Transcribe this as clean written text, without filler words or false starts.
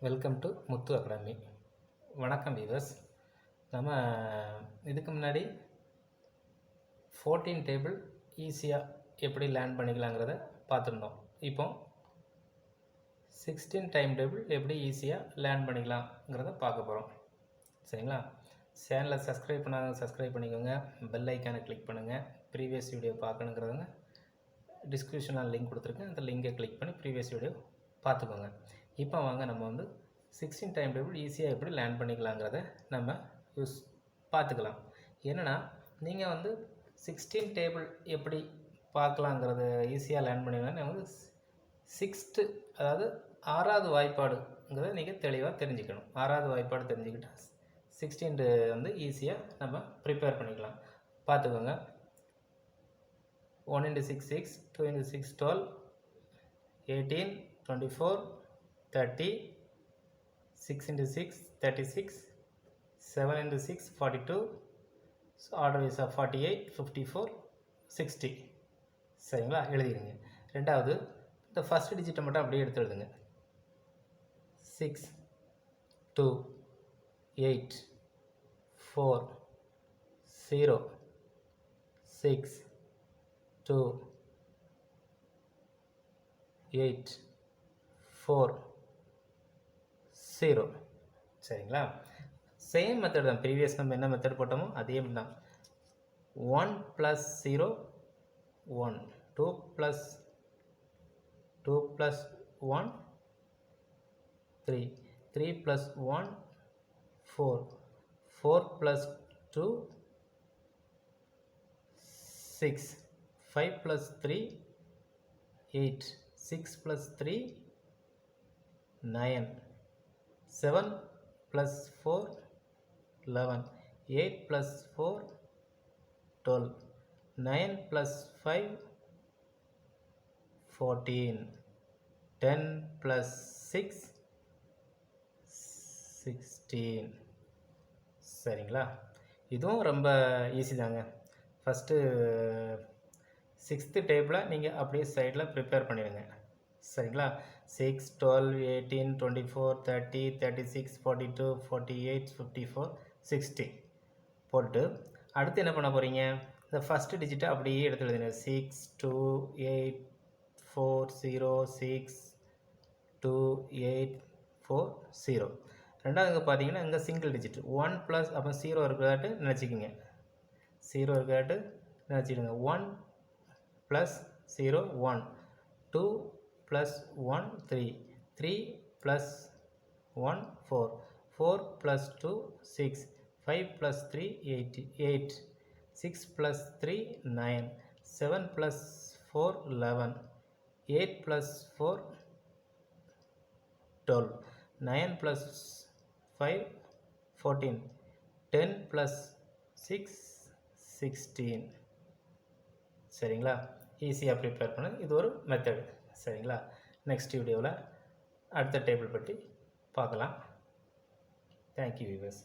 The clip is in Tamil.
Welcome to Muthu academy. வணக்கம் வீவர்ஸ். நம்ம இதுக்கு முன்னாடி 14 டேபிள் ஈஸியாக எப்படி லேர்ன் பண்ணிக்கலாங்கிறத பார்த்துருந்தோம். இப்போ 16 டைம் டேபிள் எப்படி ஈஸியாக லேர்ன் பண்ணிக்கலாங்கிறத பார்க்க போகிறோம். சரிங்களா? சேனலை சப்ஸ்கிரைப் பண்ணாதவங்க சப்ஸ்கிரைப் பண்ணிக்கோங்க. பெல் ஐக்கானை கிளிக் பண்ணுங்கள். ப்ரீவியஸ் வீடியோ பார்க்கணுங்கிறவங்க டிஸ்கிரிப்ஷனில் லிங்க் கொடுத்துருக்கேன். அந்த லிங்கை கிளிக் பண்ணி ப்ரீவியஸ் வீடியோ பார்த்துக்கோங்க. இப்போ வாங்க நம்ம 16 டைம் டேபிள் ஈஸியாக எப்படி லேர்ன் பண்ணிக்கலாங்கிறத நம்ம பார்த்துக்கலாம். என்னென்னா நீங்கள் 16 டேபிள் எப்படி பார்க்கலாங்கிறத ஈஸியாக லேர்ன் பண்ணிக்கலாம். 6th அதாவது 6வது வாய்ப்பாடுங்கிறத நீங்கள் தெளிவாக தெரிஞ்சுக்கணும். 6வது வாய்ப்பாடு தெரிஞ்சுக்கிட்டால் 16 ஈஸியாக நம்ம ப்ரிப்பேர் பண்ணிக்கலாம். பார்த்துக்கோங்க. 1 × 6 6, 2 × 6 12, 18, 24, 30, 6 × 6 36, 7 × 6 42, so order is 48, 54, 60. சரிங்களா? எழுதிடுங்க. ரெண்டாவது இந்த ஃபஸ்ட் டிஜிட்டை மட்டும் அப்படியே எடுத்து எழுதுங்க. 6 2 8 4 0 6 2 8 4 0. சரிங்களா? சேம் மெத்தட் தான். ப்ரீவியஸ் நம்ம என்ன மெத்தட் போட்டோமோ அதே தான். 1 + 0 1, 2 + 1 3, 3 + 1 4, 4 + 2 6, 5 + 3 8, 6 + 3 9, 7 + 4 11, 8 + 4 12, 9 + 5 14, 10 + 6 16. சரிங்களா? இதுவும் ரொம்ப ஈஸி தாங்க. ஃபஸ்ட்டு 6th டேபிளை நீங்கள் அப்படியே சைடில் ப்ரிப்பேர் பண்ணிடுங்க. சரிங்களா? 6 12 18 24 30 36 42 48 54 60 போட்டு அடுத்து என்ன பண்ண போகிறீங்க? இந்த ஃபஸ்ட்டு டிஜிட்டை அப்படியே எடுத்து எழுதுங்க. 6 2 8 4 0 6 2 8 4 0. ரெண்டாவது பார்த்தீங்கன்னா இங்கே சிங்கிள் டிஜிட் 1 + அப்போ 0 இருக்கிறதாட்டு நினச்சிக்கிங்க. 0 இருக்கிறதாட்டு நினச்சிடுங்க. 1 + 0 1, 2 + 1 3, 3 + 1 4, 4 + 2 6, 5 + 3 8, 6 + 3 9, 7 + 4 11, 8 + 4 12, 9 + 5 14, 10 + 6 16. சரிங்களா? ஈஸியாக ப்ரிப்பேர் பண்ண இது ஒரு மெத்தடு. சரிங்களா? நெக்ஸ்ட் வீடியோவில் அடுத்த டேபிள் பற்றி பார்க்கலாம். Thank you viewers.